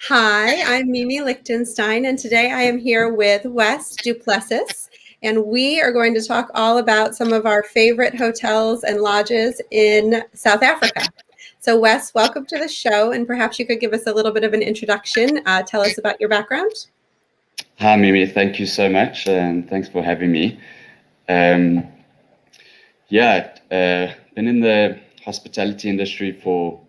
Hi, I'm Mimi Lichtenstein, and today I am here with Wes du Plessis, and we are going to talk all about some of our favorite hotels and lodges in South Africa. So, Wes, welcome to the show, and perhaps you could give us a little bit of an introduction. Tell us about your background. Hi, Mimi. Thank you so much, and thanks for having me. Um, been in the hospitality industry for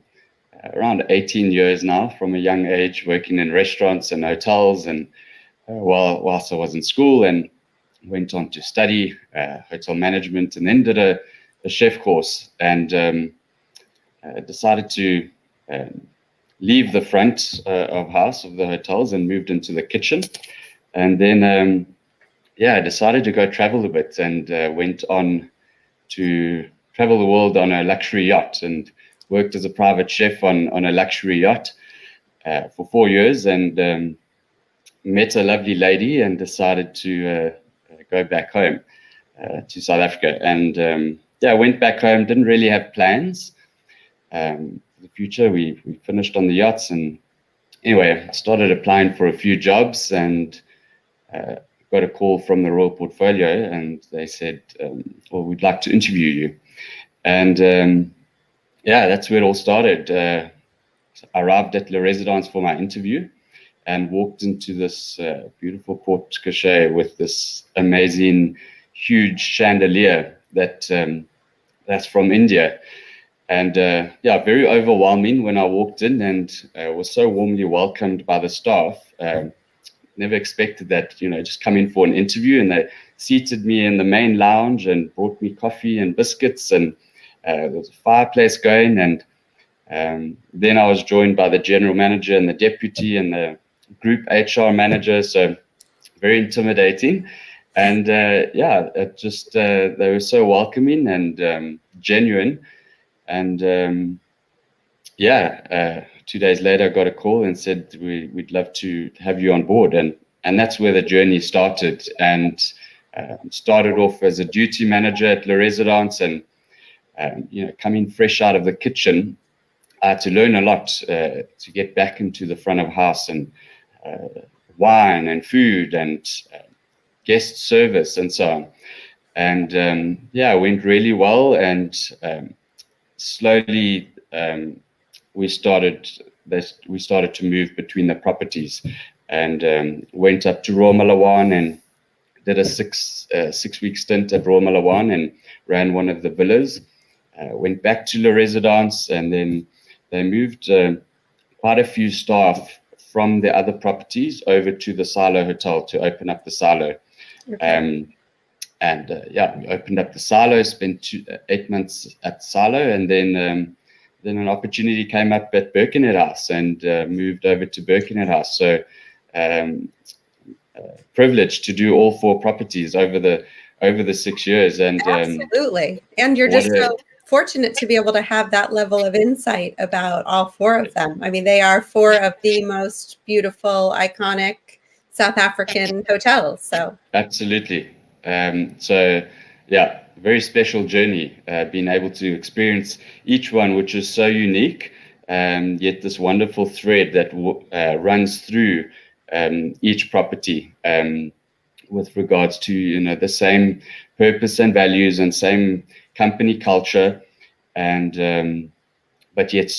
around 18 years now, from a young age, working in restaurants and hotels, and whilst I was in school, and went on to study hotel management, and then did a chef course, and decided to leave the front of house of the hotels and moved into the kitchen, and then. I decided to go travel a bit and went on to travel the world on a luxury yacht and worked as a private chef on a luxury yacht for 4 years, and met a lovely lady and decided to go back home to South Africa. And I went back home, didn't really have plans for the future. We finished on the yachts, and anyway, started applying for a few jobs, and got a call from the Royal Portfolio, and they said, well, we'd like to interview you. And that's where it all started. I arrived at Le Residence for my interview and walked into this beautiful porte cochere with this amazing, huge chandelier that's from India. And very overwhelming when I walked in, and was so warmly welcomed by the staff. Never expected that, just come in for an interview, and they seated me in the main lounge and brought me coffee and biscuits, and there was a fireplace going, and then I was joined by the general manager and the deputy and the group HR manager, so very intimidating. And it just they were so welcoming and genuine, and 2 days later, I got a call and said, we'd love to have you on board. And that's where the journey started. And started off as a duty manager at Le Residence, and coming fresh out of the kitchen, I had to learn a lot to get back into the front of house, and wine and food and guest service and so on. And it went really well, and slowly we started to move between the properties, and went up to Royal Malawaan and did a six-week stint at Royal Malawaan and ran one of the villas. Went back to Le Residence, and then they moved quite a few staff from the other properties over to the Silo Hotel to open up the Silo. Okay. We opened up the Silo, spent 8 months at the Silo, and then an opportunity came up at Birkenhead House, and moved over to Birkenhead House. So privileged to do all 4 properties over the 6 years. And absolutely. And you're just so fortunate to be able to have that level of insight about all 4 of them. I mean, they are 4 of the most beautiful, iconic South African hotels. So absolutely. Very special journey, being able to experience each one, which is so unique, yet this wonderful thread that runs through each property, with regards to the same purpose and values and same company culture, and but yet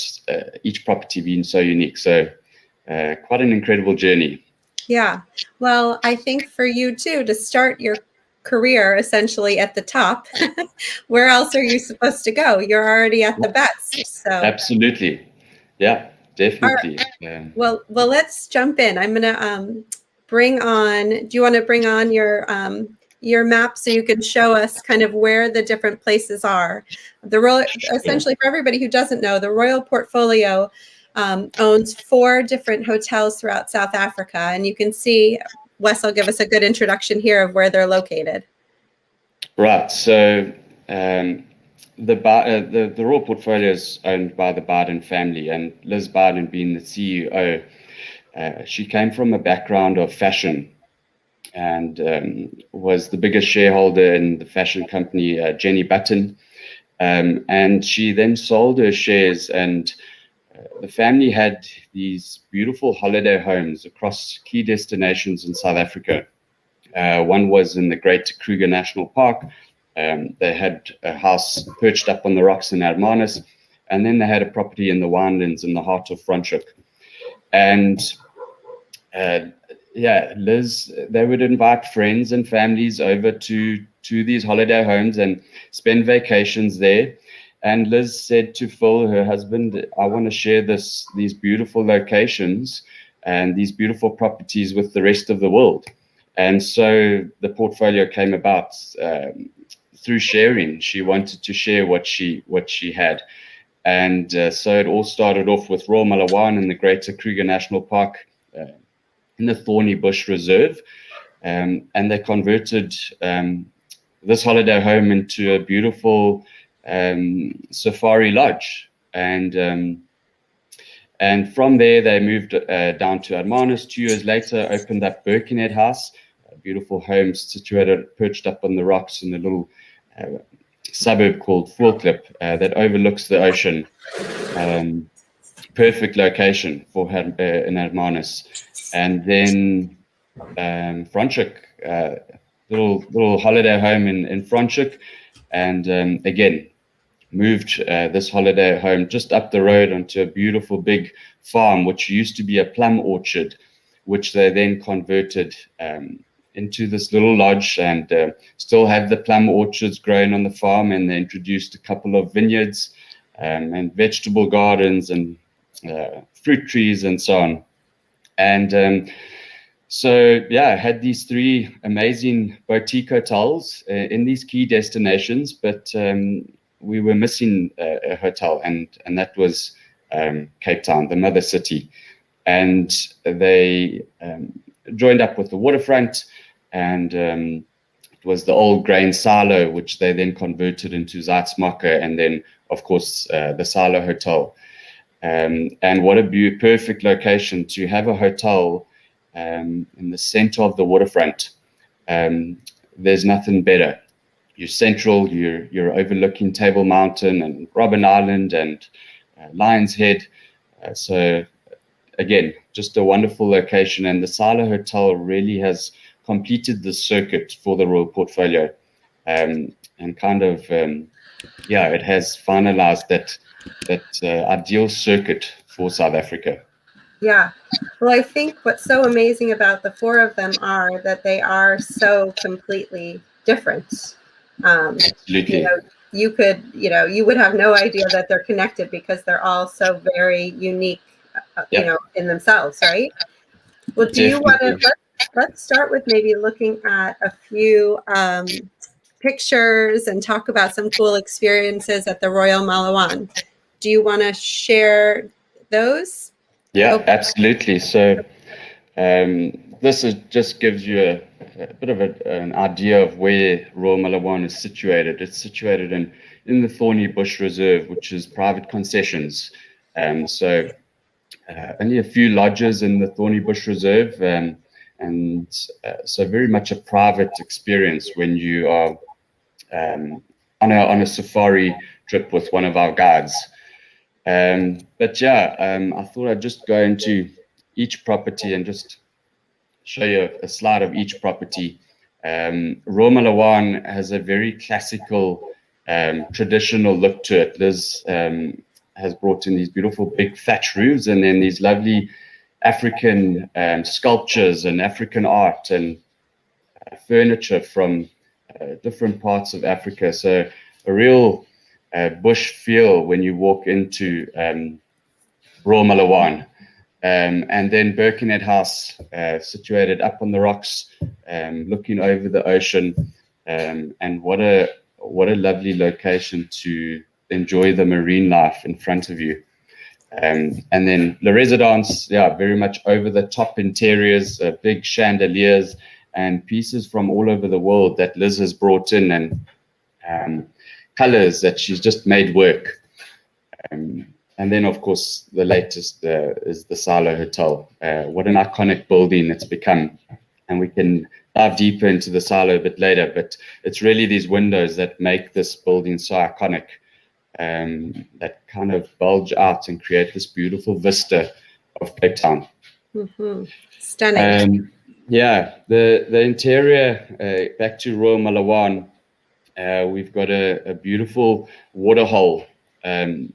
each property being so unique. So quite an incredible journey. Yeah. Well, I think for you too, to start your career essentially at the top, where else are you supposed to go? You're already at the best. So absolutely. Yeah, definitely. Right. Well, let's jump in. I'm gonna bring on, do you want to bring on your map so you can show us kind of where the different places are? The Royal, essentially, for everybody who doesn't know, the Royal Portfolio owns 4 different hotels throughout South Africa, and you can see Wes will give us a good introduction here of where they're located. Right. So the Royal Portfolio is owned by the Biden family, and Liz Biden being the CEO. She came from a background of fashion, and was the biggest shareholder in the fashion company Jenny Button. And she then sold her shares and the family had these beautiful holiday homes across key destinations in South Africa. One was in the Great Kruger National Park. They had a house perched up on the rocks in Hermanus, and then they had a property in the Winelands in the heart of Franschhoek. And Liz, they would invite friends and families over to these holiday homes and spend vacations there. And Liz said to Phil, her husband, I want to share these beautiful locations and these beautiful properties with the rest of the world. And so the portfolio came about through sharing. She wanted to share what she had. And so it all started off with Royal Malawaan in the Greater Kruger National Park in the Thorny Bush Reserve. And they converted this holiday home into a beautiful safari lodge. And from there, they moved down to Hermanus. 2 years later, opened up Birkenhead House, a beautiful home situated, perched up on the rocks in a little suburb called Voorklip that overlooks the ocean. Perfect location for in Hermanus. And then Franschhoek, little holiday home in Franschhoek. And again, moved this holiday home just up the road onto a beautiful big farm, which used to be a plum orchard, which they then converted into this little lodge, and still have the plum orchards growing on the farm. And they introduced a couple of vineyards and vegetable gardens and fruit trees and so on. And so, yeah, I had these 3 amazing boutique hotels in these key destinations, but we were missing a hotel, and that was Cape Town, the mother city. And they joined up with the waterfront, and it was the old grain silo, which they then converted into Zaitsmacher, and then, of course, the Silo Hotel. And what a perfect location to have a hotel in the center of the waterfront. There's nothing better. You're central, you're overlooking Table Mountain and Robben Island and Lion's Head. So again, just a wonderful location. And the Silo Hotel really has completed the circuit for the Royal portfolio. And kind of, it has finalized that ideal circuit for South Africa. Yeah. Well, I think what's so amazing about the 4 of them are that they are so completely different. Absolutely. You would have no idea that they're connected because they're all so very unique, in themselves, right? Well, do you want to, let's start with maybe looking at a few pictures and talk about some cool experiences at the Royal Malawaan. Do you want to share those? Yeah, absolutely. So this just gives you a bit of an idea of where Royal Malawaan is situated. It's situated in the Thorny Bush Reserve, which is private concessions. So only a few lodges in the Thorny Bush Reserve, so very much a private experience when you are on a safari trip with one of our guides. But yeah, I thought I'd just go into each property and just show you a slide of each property. Royal Malawaan has a very classical, traditional look to it. Liz has brought in these beautiful big thatch roofs, and then these lovely African sculptures and African art and furniture from different parts of Africa. So a real bush feel when you walk into Royal Malawaan. And then Birkenhead House, situated up on the rocks, looking over the ocean, and what a lovely location to enjoy the marine life in front of you. And then Le Residence, very much over the top interiors, big chandeliers and pieces from all over the world that Liz has brought in, and colors that she's just made work. And then, of course, the latest is the Silo Hotel. What an iconic building it's become. And we can dive deeper into the Silo a bit later, but it's really these windows that make this building so iconic. that kind of bulge out and create this beautiful vista of Cape Town. Stunning. Yeah, the interior, back to Royal Malawaan, we've got a beautiful water hole, and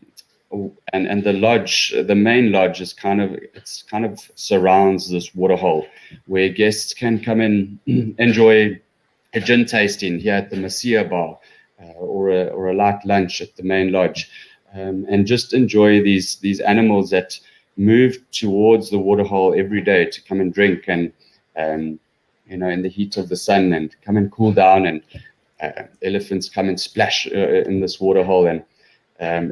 the lodge, the main lodge, is kind of surrounds this water hole where guests can come and enjoy a gin tasting here at the Masia bar, or a light lunch at the main lodge, and just enjoy these animals that move towards the waterhole every day to come and drink, and in the heat of the sun, and come and cool down, and elephants come and splash in this waterhole, and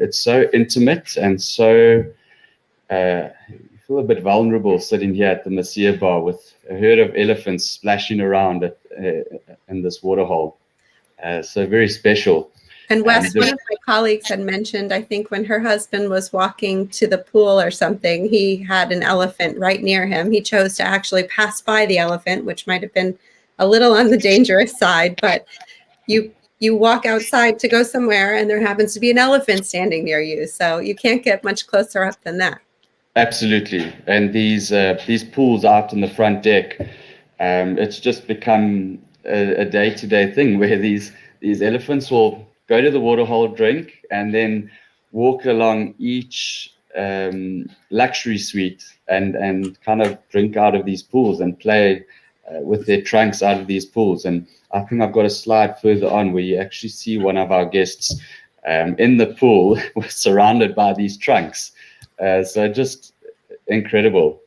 it's so intimate, and so you feel a bit vulnerable sitting here at the Masia bar with a herd of elephants splashing around in this waterhole. So very special. And Wes, one of my colleagues had mentioned, I think when her husband was walking to the pool or something, he had an elephant right near him. He chose to actually pass by the elephant, which might have been a little on the dangerous side, but you walk outside to go somewhere and there happens to be an elephant standing near you. So you can't get much closer up than that. Absolutely. And these pools out on the front deck, it's just become a day-to-day thing where these elephants will go to the waterhole, drink, and then walk along each luxury suite and kind of drink out of these pools and play with their trunks out of these pools. And I think I've got a slide further on where you actually see one of our guests in the pool surrounded by these trunks. So just incredible.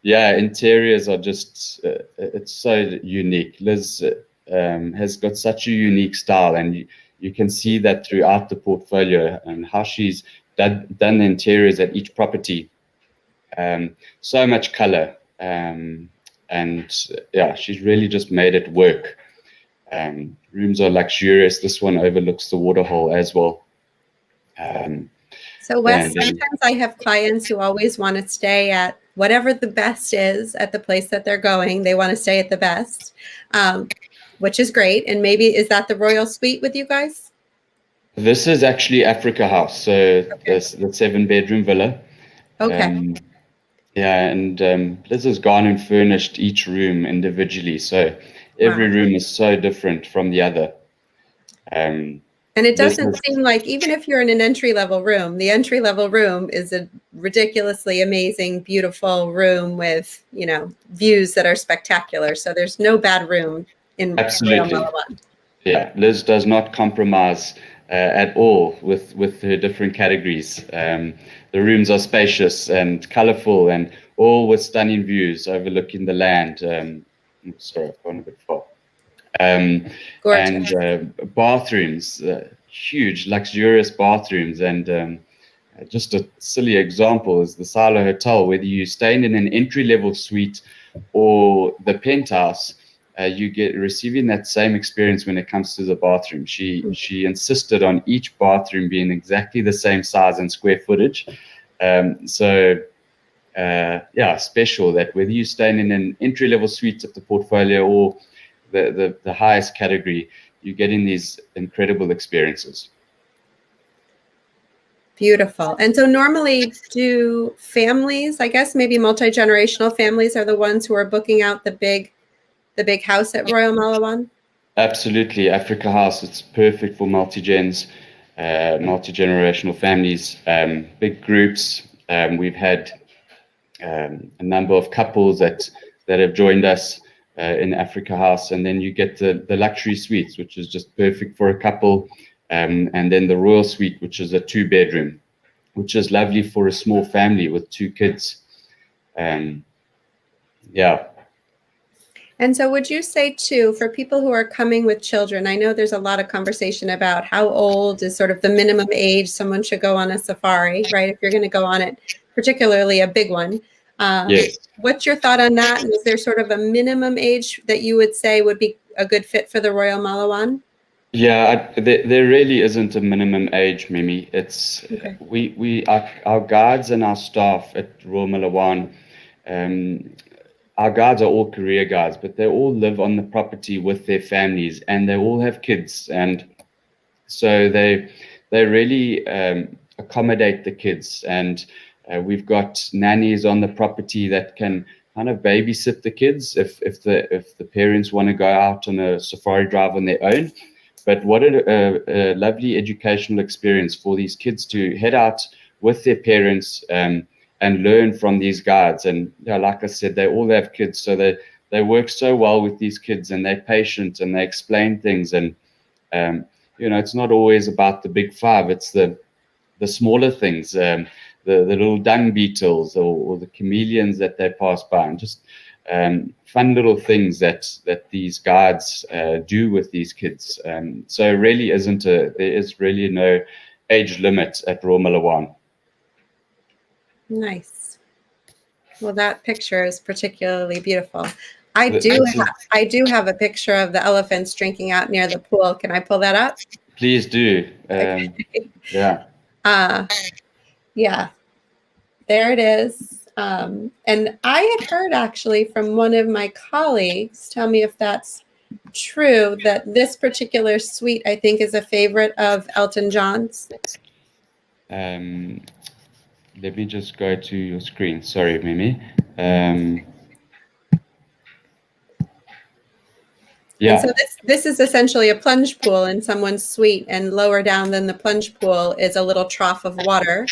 Yeah, interiors are just, it's so unique. Liz has got such a unique style, and you can see that throughout the portfolio and how she's done the interiors at each property. So much color, and yeah, she's really just made it work. Rooms are luxurious. This one overlooks the waterhole as well. So Wes, sometimes I have clients who always want to stay at whatever the best is at the place that they're going. They want to stay at the best, which is great. And maybe, is that the Royal Suite with you guys? This is actually Africa House. So the 7-bedroom villa. Okay. Yeah, and Liz has gone and furnished each room individually. So every room is so different from the other. And it doesn't seem like, even if you're in an entry-level room, the entry-level room is a ridiculously amazing, beautiful room with, views that are spectacular. So there's no bad room in Absolutely. Malawaan. Yeah, Liz does not compromise at all with her different categories. The rooms are spacious and colorful, and all with stunning views overlooking the land. Sorry, I've gone a bit far. And bathrooms, huge, luxurious bathrooms. And just a silly example is the Silo Hotel. Whether you're staying in an entry-level suite or the penthouse, you get receiving that same experience when it comes to the bathroom. She insisted on each bathroom being exactly the same size and square footage. Yeah, special that whether you're staying in an entry-level suite of the portfolio or the highest category, you're getting these incredible experiences. Beautiful. And so normally, do families, I guess maybe multi-generational families, are the ones who are booking out the big house at Royal Malawaan? Absolutely. Africa House, it's perfect for multi-gens, multi-generational families, big groups. We've had a number of couples that have joined us in Africa House, and then you get the luxury suites, which is just perfect for a couple, and then the Royal Suite, which is a 2-bedroom, which is lovely for a small family with 2 kids. Yeah. And so would you say too, for people who are coming with children, I know there's a lot of conversation about how old is sort of the minimum age someone should go on a safari, right? If you're going to go on it, particularly a big one. Yes. What's your thought on that? And is there sort of a minimum age that you would say would be a good fit for the Royal Malawaan? Yeah, there really isn't a minimum age, Mimi. It's our guides and our staff at Royal Malawaan. Our guides are all career guides, but they all live on the property with their families, and they all have kids. And So they really accommodate the kids, and we've got nannies on the property that can kind of babysit the kids if the parents want to go out on a safari drive on their own. But what a lovely educational experience for these kids to head out with their parents and learn from these guides. And like I said, they all have kids, so they work so well with these kids, and they're patient and they explain things. And it's not always about the big five; it's the smaller things, the little dung beetles or the chameleons that they pass by, and just fun little things that these guides do with these kids. So really there is really no age limit at Royal Malawaan. Nice. Well, that picture is particularly beautiful. I do have a picture of the elephants drinking out near the pool. Can I pull that up? Please do. Yeah. Yeah, there it is. And I had heard actually from one of my colleagues, tell me if that's true, that this particular suite, I think, is a favorite of Elton John's. Let me just go to your screen. Sorry, Mimi. Yeah. And so this is essentially a plunge pool in someone's suite, and lower down than the plunge pool is a little trough of water.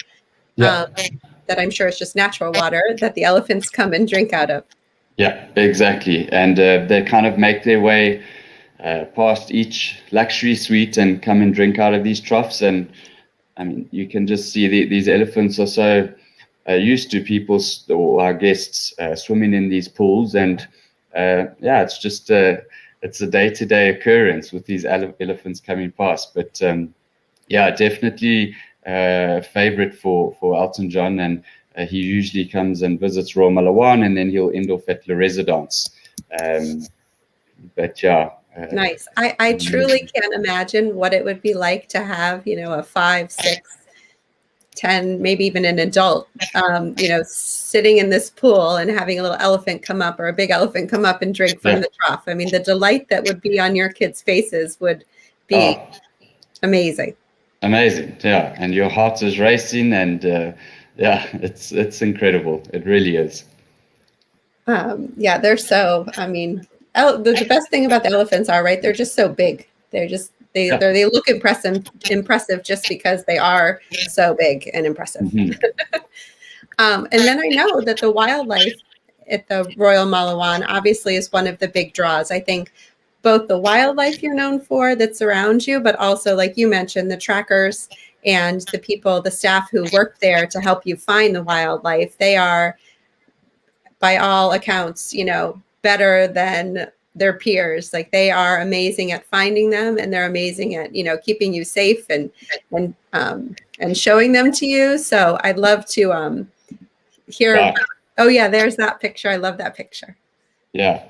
Yeah. That I'm sure is just natural water that the elephants come and drink out of. Yeah, exactly. And they kind of make their way past each luxury suite and come and drink out of these troughs. And I mean, you can just see these elephants are so used to people or our guests swimming in these pools. And it's just it's a day-to-day occurrence with these elephants coming past. But definitely favorite for Elton John, and he usually comes and visits Royal Malawaan, and then he'll end off at Le Residence. But yeah. Nice. I truly can't imagine what it would be like to have, a 5, 6, 10, maybe even an adult, sitting in this pool and having a little elephant come up or a big elephant come up and drink from the trough. I mean, the delight that would be on your kids' faces would be amazing. Amazing. Yeah. And your heart is racing, and it's incredible. It really is. They're so, I mean, the best thing about the elephants are, right, they're just so big. They're just they look impressive just because they are so big and impressive. Mm-hmm. And then I know that the wildlife at the Royal Malawaan obviously is one of the big draws. I think both the wildlife you're known for that's around you, but also, like you mentioned, the trackers and the people, the staff who work there to help you find the wildlife. They are, by all accounts, better than their peers. Like, they are amazing at finding them, and they're amazing at, keeping you safe and showing them to you. So I'd love to hear. Yeah. Oh yeah, there's that picture. I love that picture. Yeah.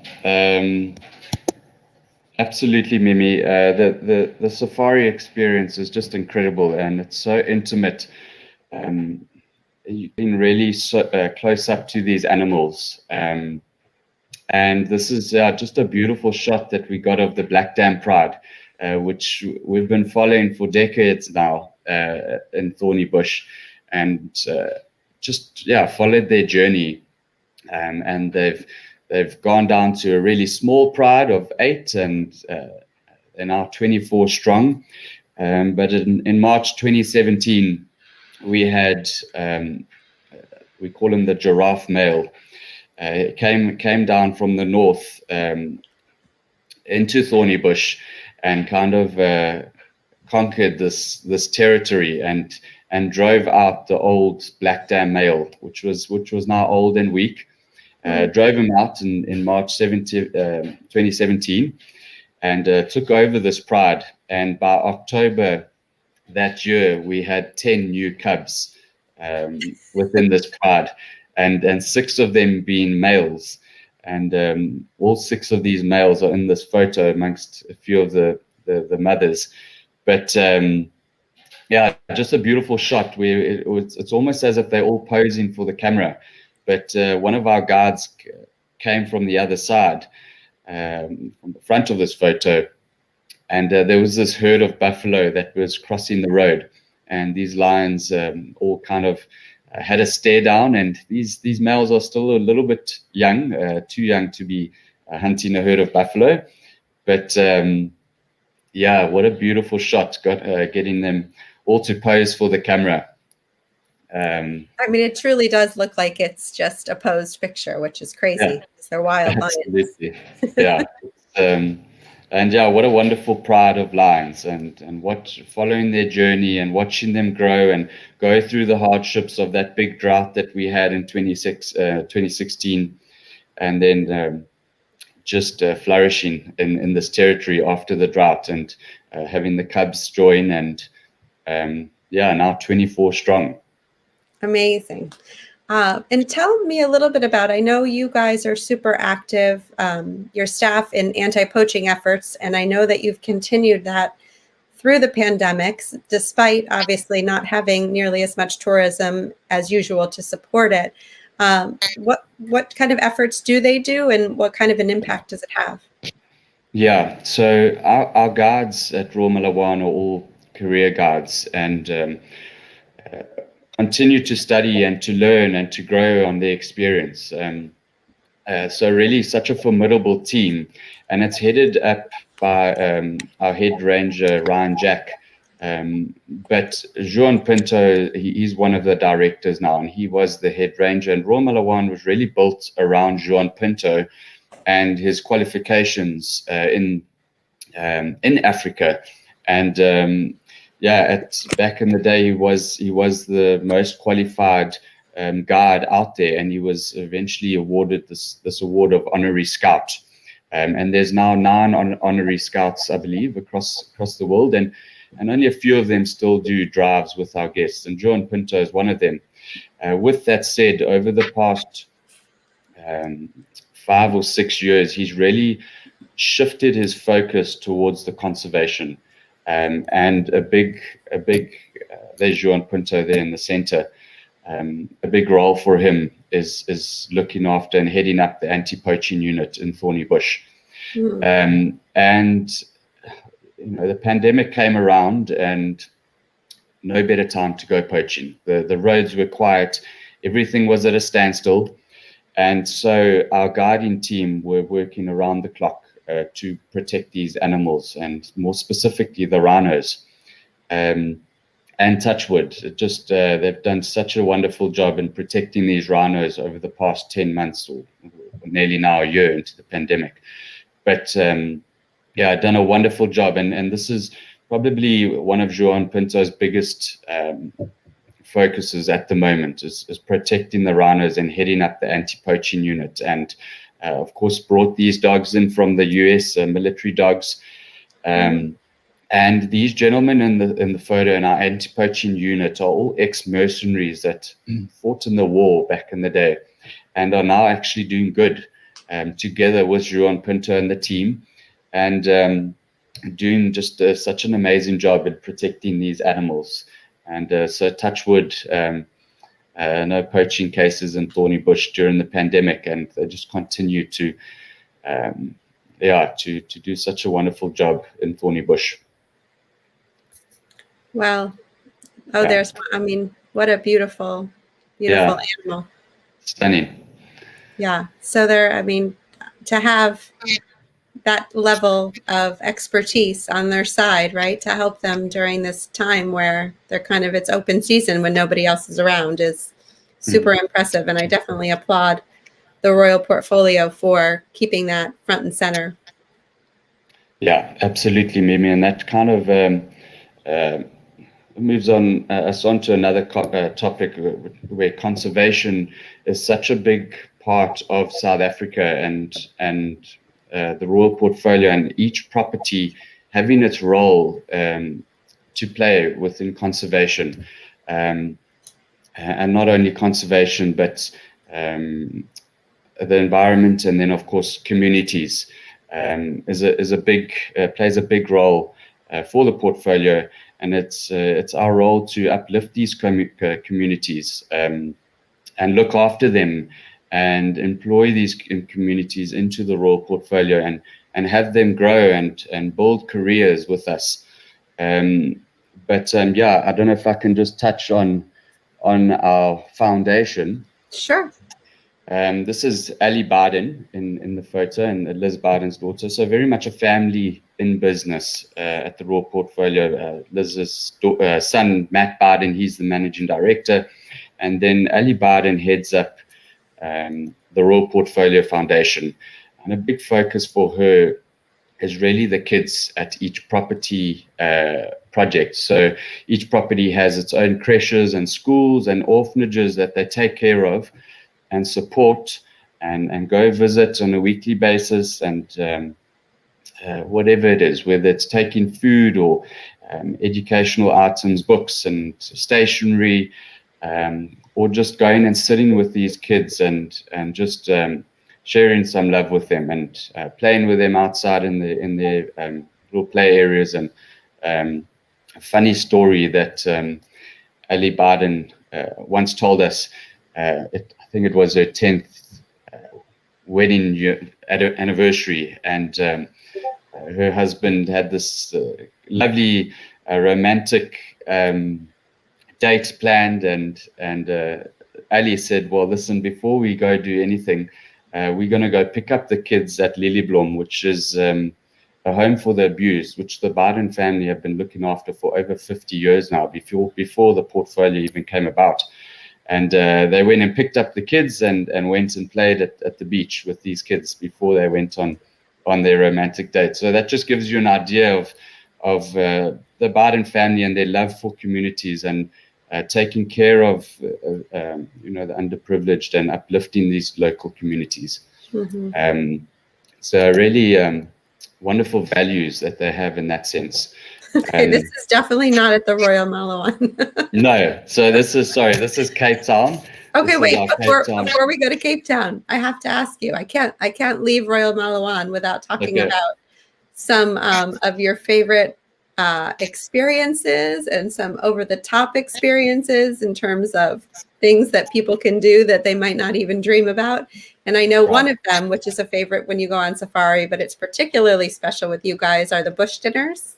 Absolutely, Mimi. The safari experience is just incredible, and it's so intimate. You've been really close up to these animals. And this is just a beautiful shot that we got of the Black Dam Pride, which we've been following for decades now in Thorny Bush, and followed their journey. And they've gone down to a really small pride of 8, and they're now 24 strong. But in March 2017, we had, we call him the giraffe male. Came down from the north into Thorny Bush, and kind of conquered this territory and drove out the old Black Dam male, which was now old and weak. Drove him out in March 2017, and took over this pride. And by October that year, we had 10 new cubs within this pride. And 6 of them being males, and all 6 of these males are in this photo amongst a few of the mothers. But just a beautiful shot where it's almost as if they're all posing for the camera. But one of our guides came from the other side, from the front of this photo, and there was this herd of buffalo that was crossing the road, and these lions all kind of had a stare down, and these males are still a little bit young, too young to be hunting a herd of buffalo. But yeah, what a beautiful shot, getting them all to pose for the camera. I mean, it truly does look like it's just a posed picture, which is crazy. Yeah, They're wild absolutely. lions. Yeah. And yeah, what a wonderful pride of lions, and what following their journey and watching them grow and go through the hardships of that big drought that we had in 2016, and then just flourishing in this territory after the drought, and having the cubs join, and yeah, now 24 strong. Amazing. And tell me a little bit about, I know you guys are super active, your staff in anti-poaching efforts, and I know that you've continued that through the pandemics, despite obviously not having nearly as much tourism as usual to support it. What kind of efforts do they do, and what kind of an impact does it have? Yeah, so our guides at Royal Malawaan are all career guides, and continue to study and to learn and to grow on their experience. So really such a formidable team, and it's headed up by our head ranger, Ryan Jack. But Juan Pinto, he's one of the directors now, and he was the head ranger. And Royal Malawaan was really built around Juan Pinto and his qualifications in Africa. And yeah, back in the day, he was the most qualified guide out there, and he was eventually awarded this award of honorary scout. And there's now 9 honorary scouts, I believe, across the world, and only a few of them still do drives with our guests, and Juan Pinto is one of them. With that said, over the past 5 or 6 years, he's really shifted his focus towards the conservation. And a big there's Juan Pinto there in the center. A big role for him is looking after and heading up the anti-poaching unit in Thorny Bush. And you know, the pandemic came around, and no better time to go poaching. The roads were quiet, everything was at a standstill, and so our guiding team were working around the clock to protect these animals, and more specifically the rhinos. And touchwood, they've done such a wonderful job in protecting these rhinos over the past 10 months, or nearly now a year into the pandemic. But yeah, done a wonderful job, and this is probably one of Juan Pinto's biggest focuses at the moment, is protecting the rhinos and heading up the anti-poaching unit. And of course, brought these dogs in from the US, military dogs. And these gentlemen in the photo in our anti-poaching unit are all ex-mercenaries that fought in the war back in the day, and are now actually doing good together with Juan Pinto and the team, and doing just such an amazing job at protecting these animals. And so touch wood, no poaching cases in Thorny Bush during the pandemic, and they just continue to do such a wonderful job in Thorny Bush. Wow. Oh, yeah. I mean, what a beautiful animal. Stunning. Yeah. So I mean, to have that level of expertise on their side, right, to help them during this time where they're it's open season when nobody else is around, is super impressive. And I definitely applaud the Royal Portfolio for keeping that front and center. Yeah, absolutely, Mimi. And that kind of moves us on to another topic where conservation is such a big part of South Africa, and the Royal Portfolio, and each property having its role to play within conservation, and not only conservation, but the environment, and then of course communities plays a big role for the portfolio. And it's our role to uplift these communities and look after them and employ these communities into the Royal portfolio and have them grow and build careers with us. Yeah, I don't know if I can just touch on our foundation. Sure. This is Ali Barden in the photo, and Liz Barden's daughter. So very much a family in business at the Royal portfolio. Liz's son, Matt Barden, he's the managing director. And then Ali Barden heads up the Royal Portfolio Foundation. And a big focus for her is really the kids at each property project. So each property has its own creches and schools and orphanages that they take care of and support and go visit on a weekly basis, and whatever it is, whether it's taking food or educational items, books and stationery, or just going and sitting with these kids and just sharing some love with them and playing with them outside in their little play areas. And a funny story that Ali Barden once told us, I think it was her 10th wedding anniversary, and her husband had this lovely romantic date planned, and Ali said, well, listen, before we go do anything, we're going to go pick up the kids at Lilyblom, which is a home for the abused, which the Barden family have been looking after for over 50 years now, before the portfolio even came about. And they went and picked up the kids and went and played at the beach with these kids before they went on their romantic date. So that just gives you an idea of the Barden family and their love for communities and taking care of the underprivileged and uplifting these local communities. Mm-hmm. So really wonderful values that they have in that sense. Okay, this is definitely not at the Royal Malawaan. No, so this is Cape Town. Okay, wait, before we go to Cape Town, I have to ask you, I can't leave Royal Malawaan without talking about some of your favorite experiences and some over-the-top experiences in terms of things that people can do that they might not even dream about. And I know one of them, which is a favorite when you go on safari, but it's particularly special with you guys, are the bush dinners.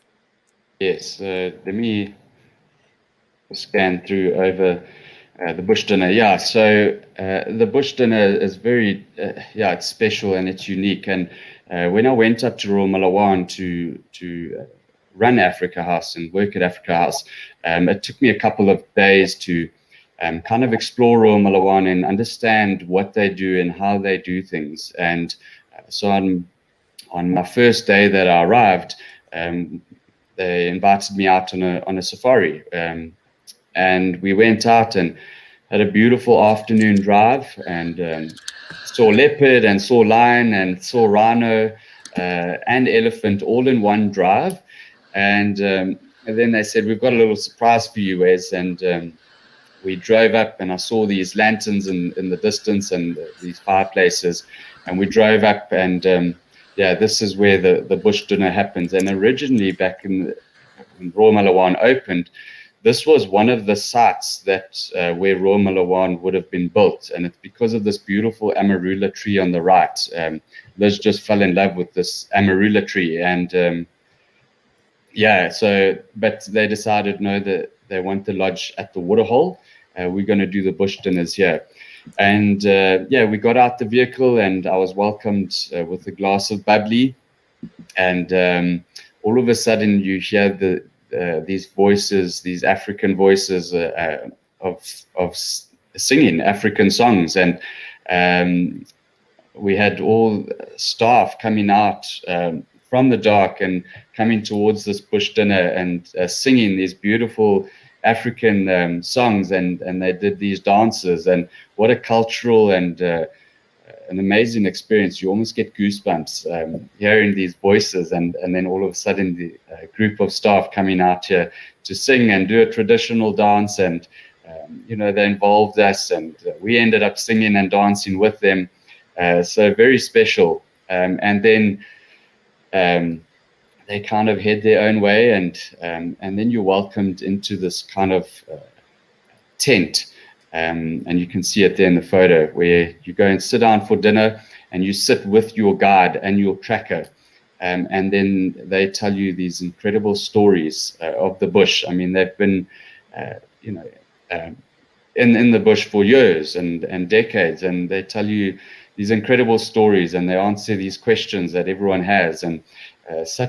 Yes, let me scan through over the bush dinner. Yeah, so the bush dinner is very, it's special and it's unique. And when I went up to Royal Malawaan to run Africa House and work at Africa House, it took me a couple of days to kind of explore Royal Malawaan and understand what they do and how they do things. And so on my first day that I arrived, they invited me out on a safari, and we went out and had a beautiful afternoon drive and saw leopard and saw lion and saw rhino and elephant all in one drive. And then they said, we've got a little surprise for you, Wes. And we drove up and I saw these lanterns in the distance and these fireplaces, and we drove up and this is where the bush dinner happens. And originally back when Royal Malawaan opened, this was one of the sites that where Royal Malawaan would have been built. And it's because of this beautiful amarula tree on the right. Liz just fell in love with this amarula tree. And but they decided, no, that they want the lodge at the waterhole. We're going to do the bush dinners here. And we got out the vehicle and I was welcomed with a glass of bubbly. And all of a sudden you hear these voices, these African voices of singing African songs. And we had all staff coming out from the dark and coming towards this bush dinner and singing these beautiful African songs, and they did these dances. And what a cultural and an amazing experience. You almost get goosebumps hearing these voices, and then all of a sudden the group of staff coming out here to sing and do a traditional dance. And they involved us, and we ended up singing and dancing with them. So very special. And then they kind of head their own way, and then you're welcomed into this kind of tent And you can see it there in the photo where you go and sit down for dinner and you sit with your guide and your tracker. And then they tell you these incredible stories of the bush. I mean, they've been, in the bush for years and decades, and they tell you these incredible stories and they answer these questions that everyone has. And it's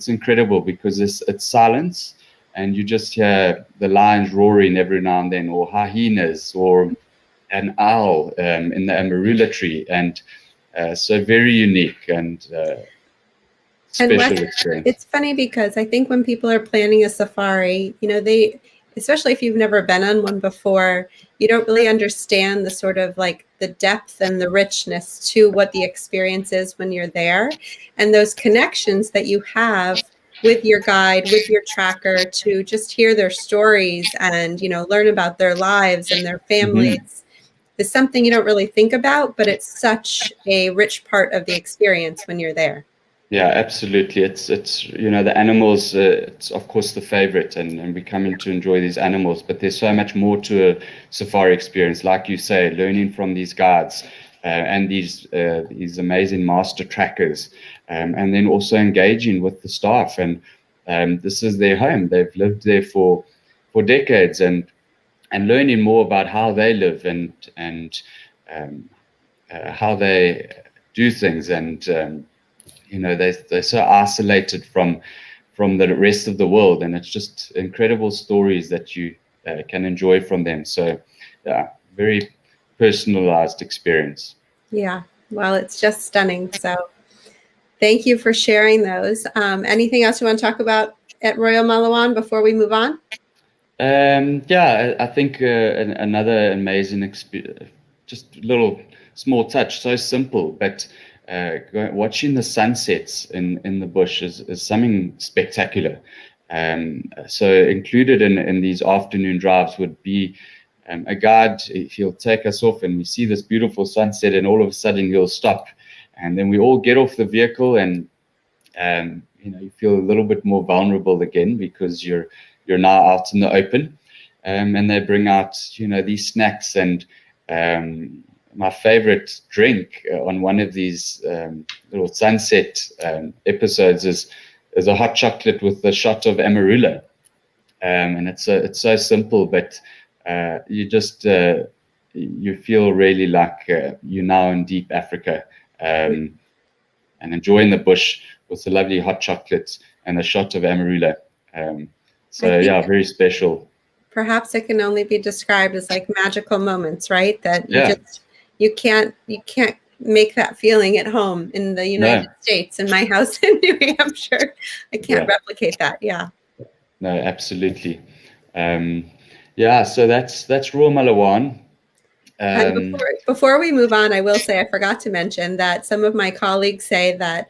incredible because it's silence, and you just hear the lions roaring every now and then, or hyenas, or an owl in the amarula tree, and so very unique and special experience. It's funny because I think when people are planning a safari, especially if you've never been on one before, you don't really understand the sort of like the depth and the richness to what the experience is when you're there, and those connections that you have with your guide, with your tracker, to just hear their stories and, learn about their lives and their families is something you don't really think about, but it's such a rich part of the experience when you're there. Yeah, absolutely. It's the animals, it's of course the favorite, and we're coming to enjoy these animals, but there's so much more to a safari experience. Like you say, learning from these guides and these amazing master trackers, and then also engaging with the staff. And this is their home. They've lived there for decades, and learning more about how they live and how they do things. And they're so isolated from the rest of the world, and it's just incredible stories that you can enjoy from them. So yeah, very personalized experience. Yeah, well, it's just stunning. So thank you for sharing those. Anything else you want to talk about at Royal Malawaan before we move on? I think another amazing experience, just a little small touch, so simple, but watching the sunsets in the bush is something spectacular. So included in these afternoon drives would be a guide. He'll take us off and we see this beautiful sunset, and all of a sudden he'll stop, and then we all get off the vehicle, and you feel a little bit more vulnerable again because you're now out in the open, and they bring out these snacks. And my favorite drink on one of these little sunset episodes is a hot chocolate with a shot of amarula, and it's so simple, but you just you feel really like you're now in deep Africa, and enjoying the bush with a lovely hot chocolate and a shot of amarula. So yeah, very special. Perhaps it can only be described as like magical moments, right? That you can't make that feeling at home in the United States, in my house in New Hampshire. I can't replicate that. Yeah. No, absolutely. So that's Royal Malawaan. And before we move on, I will say I forgot to mention that some of my colleagues say that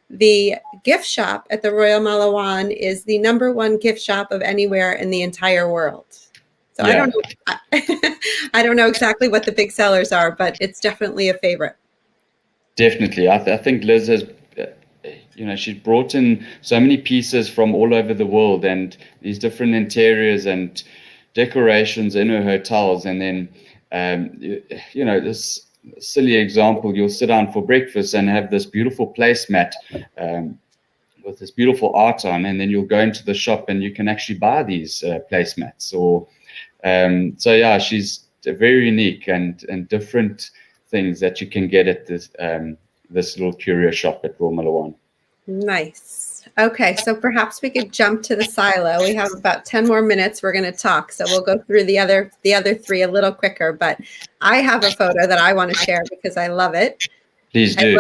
the gift shop at the Royal Malawaan is the #1 gift shop of anywhere in the entire world. So I don't know. I don't know exactly what the big sellers are, but it's definitely a favorite. Definitely, I think Liz has, she's brought in so many pieces from all over the world, and these different interiors and decorations in her hotels, and then this silly example, you'll sit down for breakfast and have this beautiful placemat with this beautiful art on, and then you'll go into the shop and you can actually buy these placemats. Or she's very unique and different things that you can get at this little curio shop at Royal Malawaan. Nice. Okay, so perhaps we could jump to the silo. We have about 10 more minutes. We're going to talk, so we'll go through the other three a little quicker. But I have a photo that I want to share because I love it. Please do.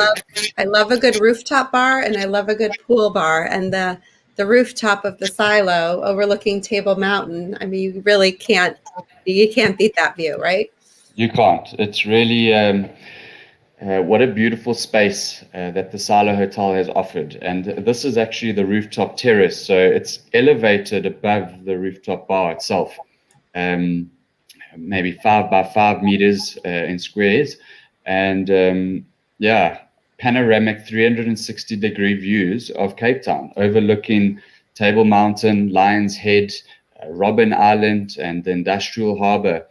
I love a good rooftop bar, and I love a good pool bar. And the rooftop of the silo overlooking Table Mountain. I mean, you really can't beat that view, right? You can't. It's really. What a beautiful space that the Silo Hotel has offered. And this is actually the rooftop terrace. So it's elevated above the rooftop bar itself, maybe 5 by 5 meters in squares. And panoramic 360-degree views of Cape Town, overlooking Table Mountain, Lion's Head, Robben Island, and the Industrial Harbour.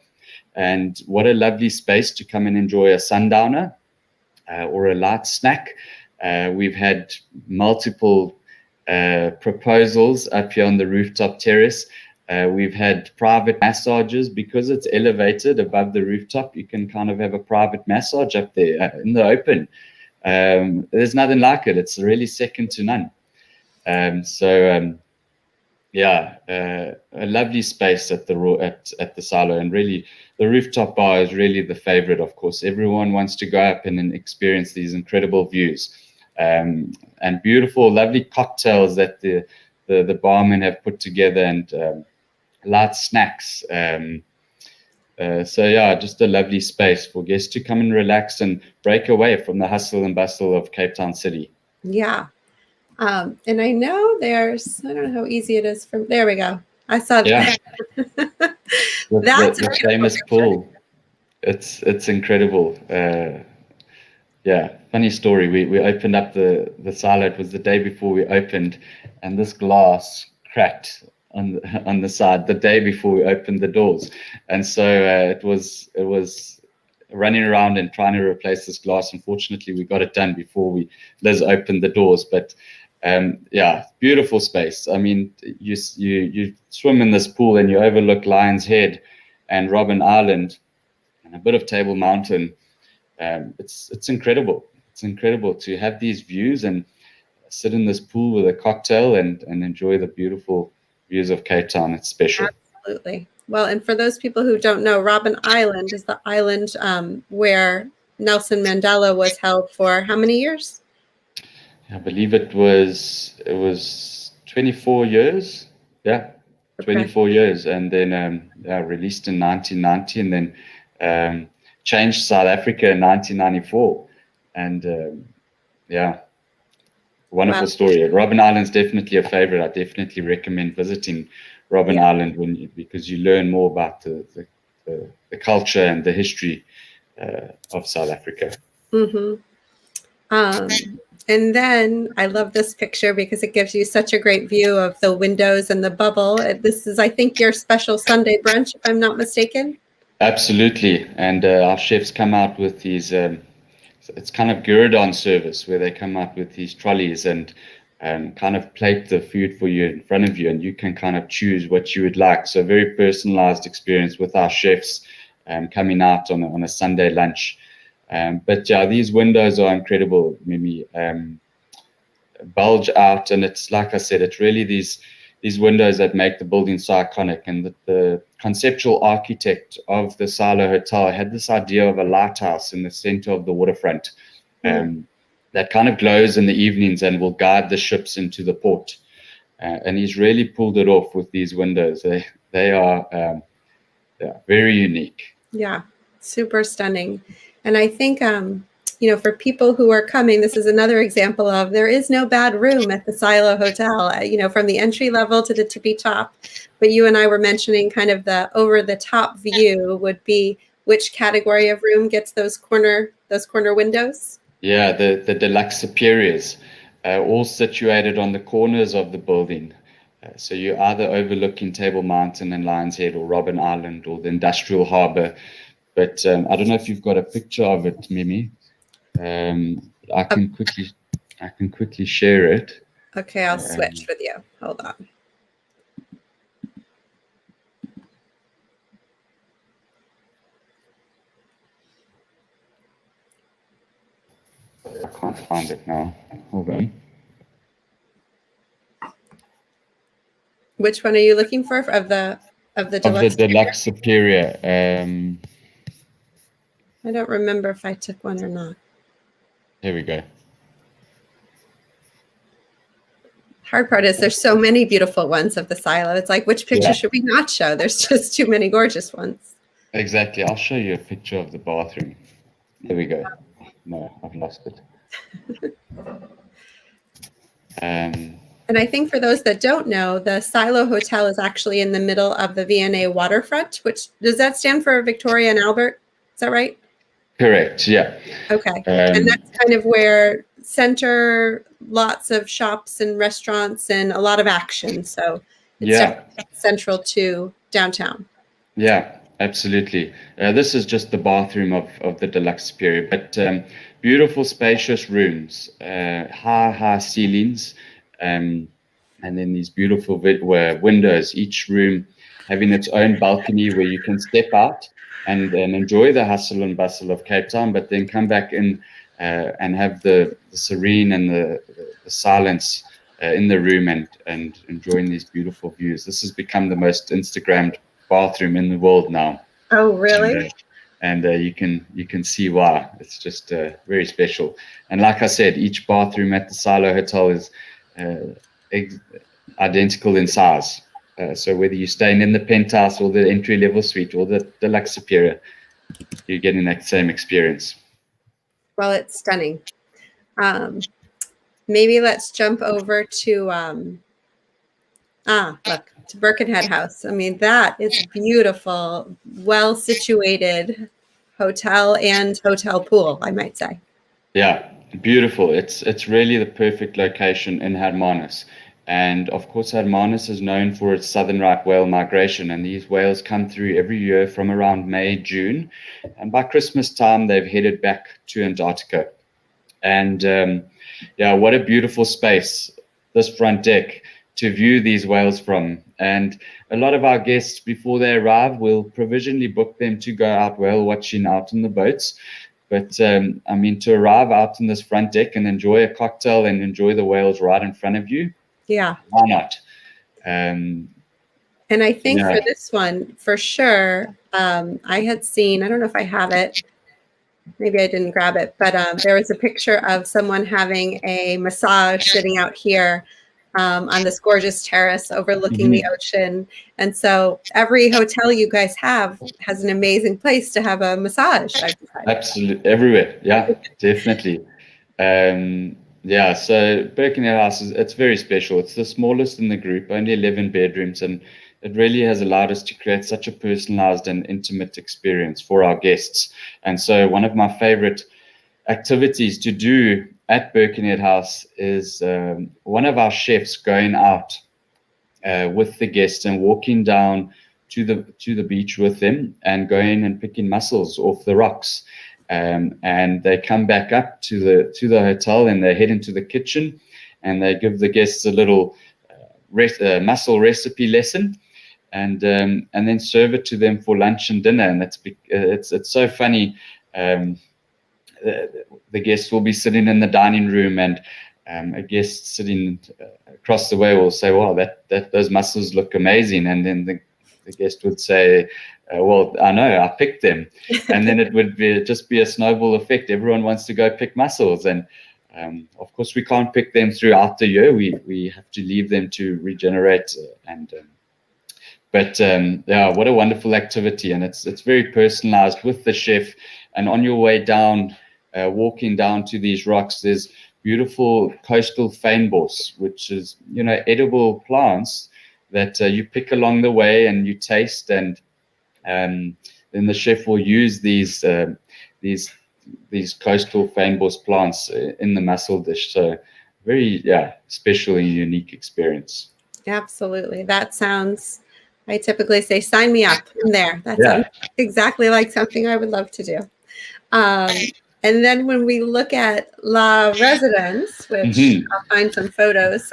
And what a lovely space to come and enjoy a sundowner or a light snack. We've had multiple proposals up here on the rooftop terrace. We've had private massages because it's elevated above the rooftop. You can kind of have a private massage up there in the open. There's nothing like it. It's really second to none. Yeah, a lovely space at the silo, and really the rooftop bar is really the favorite. Of course, everyone wants to go up and experience these incredible views, and beautiful, lovely cocktails that the barmen have put together, and light snacks. So yeah, just a lovely space for guests to come and relax and break away from the hustle and bustle of Cape Town City. Yeah. And I know there's, I don't know how easy it is from, there we go. I saw that. That's the famous pool. It's incredible. Yeah, funny story. We opened up the silo. It was the day before we opened, and this glass cracked on the side the day before we opened the doors, and so it was running around and trying to replace this glass. Unfortunately, we got it done before Liz opened the doors, but yeah, beautiful space. I mean, you swim in this pool and you overlook Lion's Head and Robben Island and a bit of Table Mountain. It's incredible. It's incredible to have these views and sit in this pool with a cocktail and enjoy the beautiful views of Cape Town. It's special. Absolutely. Well, and for those people who don't know, Robben Island is the island where Nelson Mandela was held for how many years? I believe it was 24 years. Yeah, 24 years, and then released in 1990, and then changed South Africa in 1994, and yeah, wonderful story. Robben Island's definitely a favorite. I definitely recommend visiting Robben Island because you learn more about the culture and the history of South Africa. Mm-hmm. And then I love this picture because it gives you such a great view of the windows and the bubble. This is, I think, your special Sunday brunch, if I'm not mistaken. Absolutely. And our chefs come out with these, it's kind of Guridon service where they come out with these trolleys and kind of plate the food for you in front of you, and you can kind of choose what you would like. So a very personalized experience with our chefs coming out on a Sunday lunch. But yeah, these windows are incredible, Mimi. Bulge out, and it's like I said, it's really these windows that make the building so iconic. And the conceptual architect of the Silo Hotel had this idea of a lighthouse in the center of the waterfront that kind of glows in the evenings and will guide the ships into the port. And he's really pulled it off with these windows. They are very unique. Yeah, super stunning. And I think, for people who are coming, this is another example of there is no bad room at the Silo Hotel, from the entry level to the tippy top. But you and I were mentioning kind of the over the top view would be which category of room gets those corner windows? Yeah, the deluxe superiors, all situated on the corners of the building. So you're either overlooking Table Mountain and Lion's Head or Robben Island or the Industrial Harbour. But I don't know if you've got a picture of it, Mimi. I can quickly share it. Okay, I'll switch with you. Hold on. I can't find it now. Hold on. Which one are you looking for of the deluxe superior? I don't remember if I took one or not. Here we go. Hard part is there's so many beautiful ones of the silo. It's like, which picture should we not show? There's just too many gorgeous ones. Exactly. I'll show you a picture of the bathroom. There we go. No, I've lost it. And I think for those that don't know, the Silo Hotel is actually in the middle of the V&A waterfront, which does that stand for Victoria and Albert? Is that right? Correct. Yeah. Okay. And that's kind of where center lots of shops and restaurants and a lot of action. So It's Yeah. definitely central to downtown. Yeah, absolutely. This is just the bathroom of the deluxe superior, but beautiful, spacious rooms, high ceilings, um, and then these beautiful windows, each room having its own balcony where you can step out and enjoy the hustle and bustle of Cape Town, but then come back in and have the serene and the silence in the room and enjoying these beautiful views. This has become the most Instagrammed bathroom in the world now. Oh, really? And you can see why. It's just very special. And like I said, each bathroom at the Silo Hotel is identical in size. So whether you're staying in the penthouse or the entry level suite or the deluxe superior, you're getting that same experience. Well, it's stunning. Maybe let's jump over to look, to Birkenhead House. I mean, that is beautiful, well situated hotel and hotel pool, I might say. Yeah, beautiful. It's really the perfect location in Hermanus. And of course, Hermanus is known for its southern right whale migration, and these whales come through every year from around May, June. And by Christmas time, they've headed back to Antarctica. And yeah, what a beautiful space, this front deck, to view these whales from. And a lot of our guests, before they arrive, will provisionally book them to go out whale watching out in the boats. But I mean, to arrive out in this front deck and enjoy a cocktail and enjoy the whales right in front of you, yeah, why not? And I think for this one, for sure, I had seen, I don't know if I have it, maybe I didn't grab it, but there was a picture of someone having a massage sitting out here on this gorgeous terrace overlooking the ocean. And so every hotel you guys have has an amazing place to have a massage. Absolutely, everywhere. Yeah, definitely. Yeah, so Birkenhead House it's very special. It's the smallest in the group, only 11 bedrooms, and it really has allowed us to create such a personalized and intimate experience for our guests. And so one of my favorite activities to do at Birkenhead House is one of our chefs going out with the guests and walking down to the beach with them and going and picking mussels off the rocks. And they come back up to the hotel and they head into the kitchen and they give the guests a little mussel recipe lesson and then serve it to them for lunch and dinner. And it's so funny. The guests will be sitting in the dining room and a guest sitting across the way will say, "Wow, those mussels look amazing," and then the guest would say, "Well, I know, I picked them," and then it would just be a snowball effect. Everyone wants to go pick mussels, and of course, we can't pick them throughout the year. We have to leave them to regenerate, but yeah, what a wonderful activity, and it's very personalized with the chef. And on your way down, walking down to these rocks, there's beautiful coastal fynbos, which is edible plants that you pick along the way and you taste, and then the chef will use these coastal fynbos plants in the mussel dish. So very special and unique experience. Absolutely, that sounds. I typically say, "Sign me up." I'm there. That sounds exactly like something I would love to do. And then when we look at La Residence, which I'll find some photos,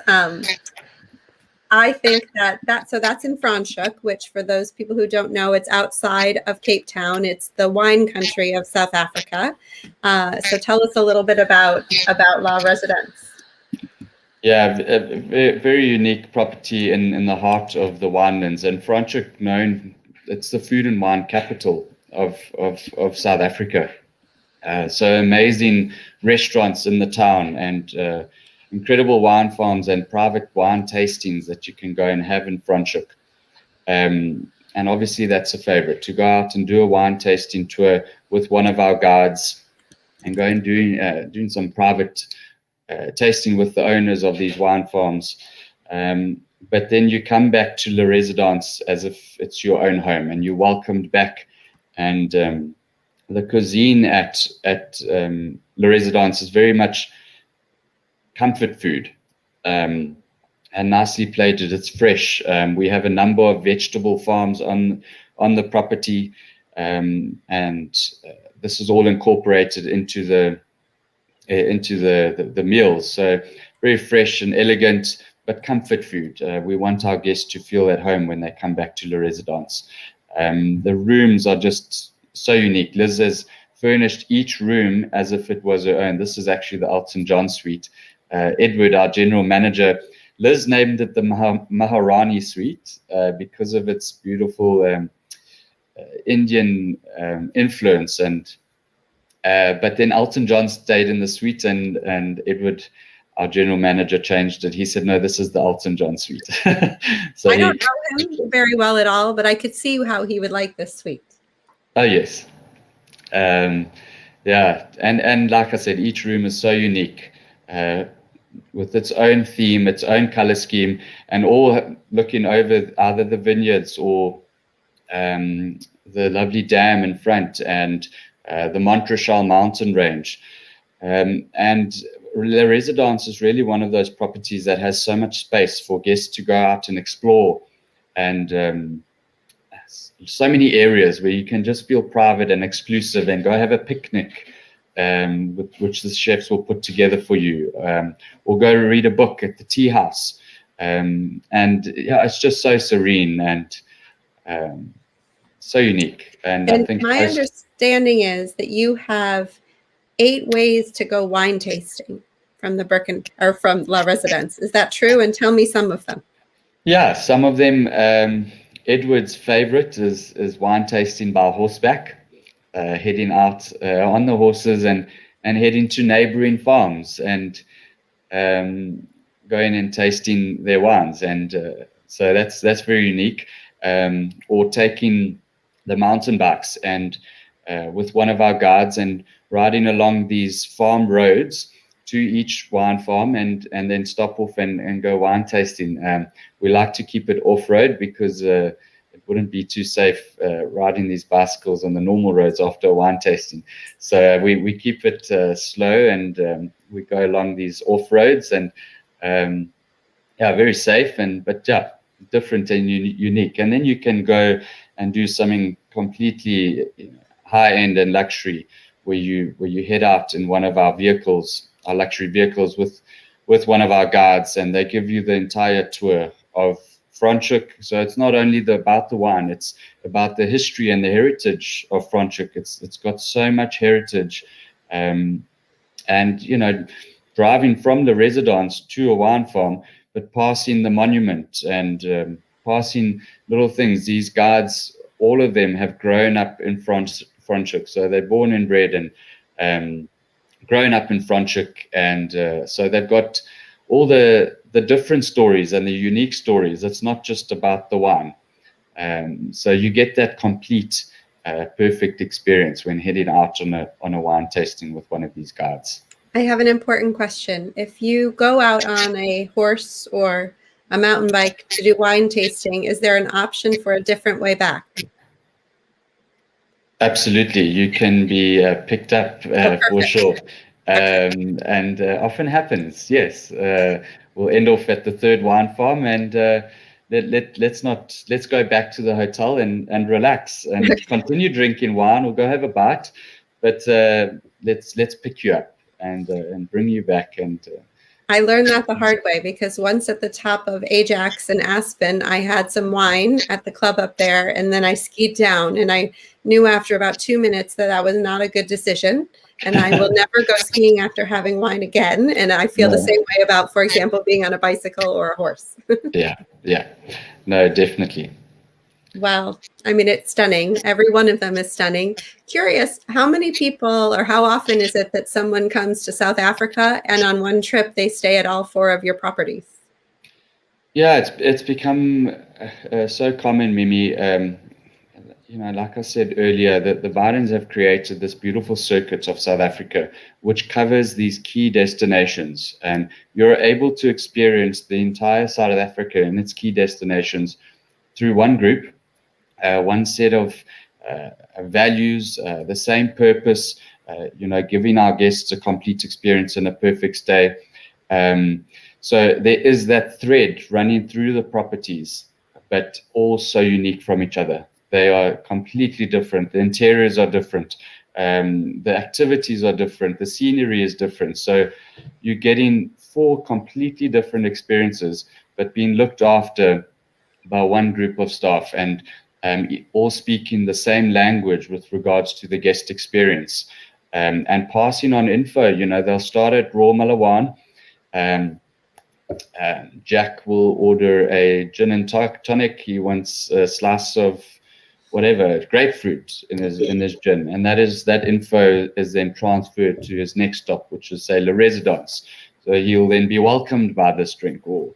I think that's in Franschhoek, which for those people who don't know, it's outside of Cape Town. It's the wine country of South Africa. So tell us a little bit about La Residence. Yeah, a very unique property in the heart of the winelands, and Franschhoek it's the food and wine capital of South Africa. So amazing restaurants in the town and incredible wine farms and private wine tastings that you can go and have in Franschhoek. And obviously that's a favorite, to go out and do a wine tasting tour with one of our guides and go and doing some private tasting with the owners of these wine farms. But then you come back to La Residence as if it's your own home and you're welcomed back. And the cuisine at La Residence is very much comfort food. and nicely plated. It's fresh. We have a number of vegetable farms on the property, and this is all incorporated into the meals. So very fresh and elegant, but comfort food. We want our guests to feel at home when they come back to Le Residence. The rooms are just so unique. Liz has furnished each room as if it was her own. This is actually the Elton John suite. Edward, our general manager, Liz named it the Maharani suite because of its beautiful Indian influence, and but then Elton John stayed in the suite, and Edward, our general manager, changed it. He said, "No, this is the Elton John suite." So I don't know him very well at all, but I could see how he would like this suite. Oh yes, yeah, and like I said, each room is so unique. With its own theme, its own color scheme, and all looking over either the vineyards or the lovely dam in front, and the Montrachal mountain range. And Le Residence is really one of those properties that has so much space for guests to go out and explore, and so many areas where you can just feel private and exclusive and go have a picnic, which the chefs will put together for you, or go read a book at the tea house. And yeah, it's just so serene and so unique. And I think my understanding is that you have 8 ways to go wine tasting from the from La Residence. Is that true? And tell me some of them. Yeah, some of them. Edward's favorite is wine tasting by horseback. Heading out on the horses and heading to neighboring farms and going and tasting their wines, and so that's very unique. Or taking the mountain bikes and with one of our guides and riding along these farm roads to each wine farm and then stop off and go wine tasting. We like to keep it off-road because it wouldn't be too safe riding these bicycles on the normal roads after a wine tasting. So we keep it slow, and we go along these off roads, and yeah, very safe, but yeah, different and unique. And then you can go and do something completely high end and luxury, where you head out in one of our vehicles, our luxury vehicles, with one of our guides, and they give you the entire tour of Franschhoek. So it's not only about the wine, it's about the history and the heritage of Franschhoek. It's got so much heritage, and driving from the residence to a wine farm, but passing the monument and passing little things. These guides, all of them have grown up in Franschhoek, so they're born and bred and grown up in Franschhoek, and so they've got all the different stories and the unique stories. It's not just about the wine. So you get that complete, perfect experience when heading out on a wine tasting with one of these guides. I have an important question. If you go out on a horse or a mountain bike to do wine tasting, is there an option for a different way back? Absolutely. You can be picked up for sure. And often happens, yes. We'll end off at the third wine farm, and let's go back to the hotel and relax and continue drinking wine, or go have a bite, but let's pick you up and bring you back. And I learned that the hard way, because once at the top of Ajax and Aspen, I had some wine at the club up there, and then I skied down, and I knew after about 2 minutes that was not a good decision. And I will never go skiing after having wine again. And I feel the same way about, for example, being on a bicycle or a horse. Yeah. No, definitely. Wow. I mean, it's stunning. Every one of them is stunning. Curious, how many people, or how often is it that someone comes to South Africa and on one trip they stay at all 4 of your properties? Yeah, it's become so common, Mimi. Like I said earlier, that the Bidens have created this beautiful circuit of South Africa, which covers these key destinations, and you're able to experience the entire South Africa and its key destinations through one group, one set of values, the same purpose, giving our guests a complete experience and a perfect stay. So there is that thread running through the properties, but all so unique from each other. They are completely different. The interiors are different. The activities are different. The scenery is different. So you're getting 4 completely different experiences, but being looked after by one group of staff, and all speaking the same language with regards to the guest experience, and passing on info. They'll start at raw Malawaan. Jack will order a gin and tonic. He wants a slice of whatever, grapefruit in his gin, and that info is then transferred to his next stop, which is, say, La Residence. So he'll then be welcomed by this drink, or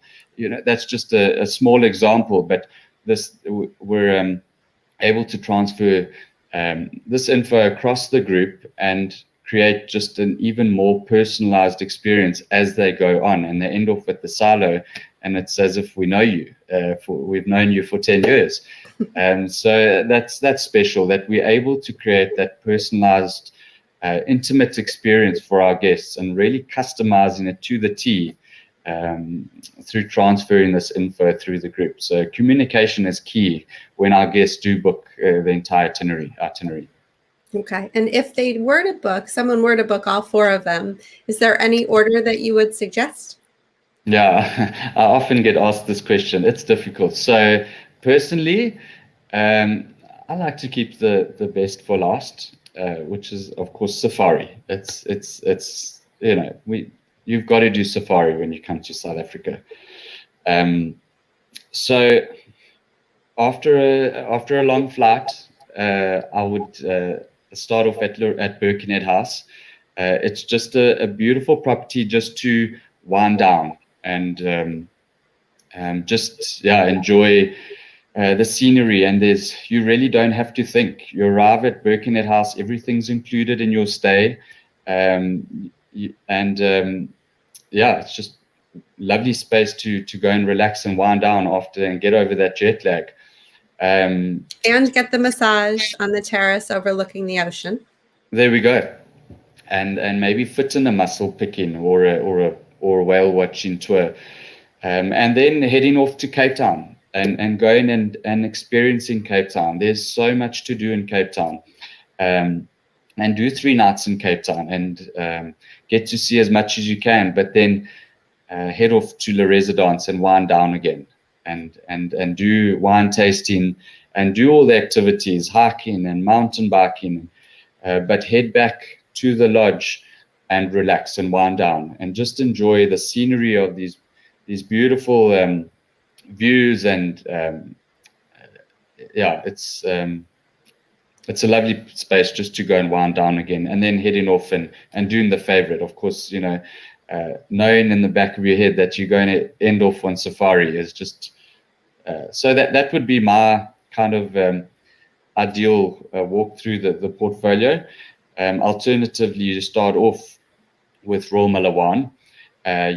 that's just a small example, but we're able to transfer this info across the group and create just an even more personalized experience as they go on, and they end off at the silo, and it's as if we know you. We've known you for 10 years. And so that's special, that we're able to create that personalized, intimate experience for our guests, and really customizing it to the T through transferring this info through the group. So communication is key when our guests do book the entire itinerary. Okay. And if someone were to book all 4 of them, is there any order that you would suggest? Yeah, I often get asked this question. It's difficult. So personally, I like to keep the best for last, which is, of course, safari. It's you've got to do safari when you come to South Africa. So after a long flight, I would start off at Birkenhead House. It's just a beautiful property just to wind down and just enjoy the scenery. And you really don't have to think. You arrive at Birkenhead House, everything's included in your stay, it's just lovely space to go and relax and wind down after and get over that jet lag. And get the massage on the terrace overlooking the ocean. There we go. And maybe fit in a mussel picking or a whale watching tour. And then heading off to Cape Town and going and experiencing Cape Town. There's so much to do in Cape Town. And do 3 nights in Cape Town and get to see as much as you can, but then head off to La Residence and wind down again. And do wine tasting and do all the activities, hiking and mountain biking, but head back to the lodge and relax and wind down and just enjoy the scenery of these beautiful views. And it's a lovely space just to go and wind down again, and then heading off and doing the favorite, of course, knowing in the back of your head that you're going to end off on safari is just so that would be my kind of ideal walk through the portfolio. Alternatively, you start off with Royal Malawaan,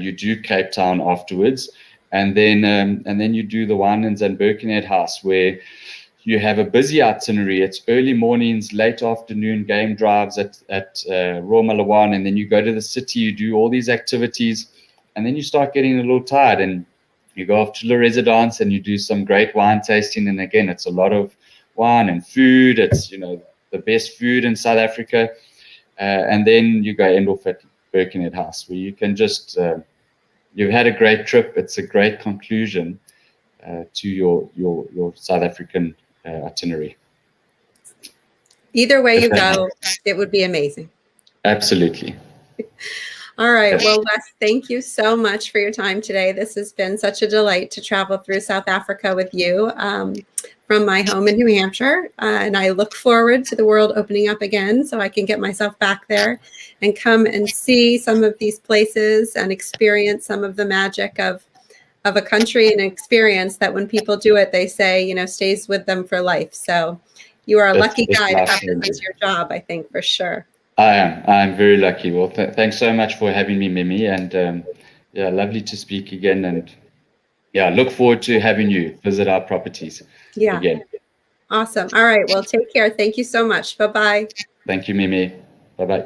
you do Cape Town afterwards, and then you do the Winelands and Birkenhead House, where you have a busy itinerary. It's early mornings, late afternoon game drives at Royal Malawaan, and then you go to the city, you do all these activities, and then you start getting a little tired, and you go off to La Residence and you do some great wine tasting. And again, it's a lot of wine and food. It's the best food in South Africa, and then you go end off at Birkenhead House, where you can just you've had a great trip. It's a great conclusion to your South African itinerary. Either way you go, it would be amazing. Absolutely. All right. Well, Wes, thank you so much for your time today. This has been such a delight to travel through South Africa with you from my home in New Hampshire. And I look forward to the world opening up again so I can get myself back there and come and see some of these places and experience some of the magic of a country and an experience that when people do it, they say, stays with them for life. So you are a lucky guy to have this as your job, I think, for sure. I'm very lucky. Well, thanks so much for having me, Mimi. And lovely to speak again. And look forward to having you visit our properties again. Awesome. All right. Well, take care. Thank you so much. Bye-bye. Thank you, Mimi. Bye-bye.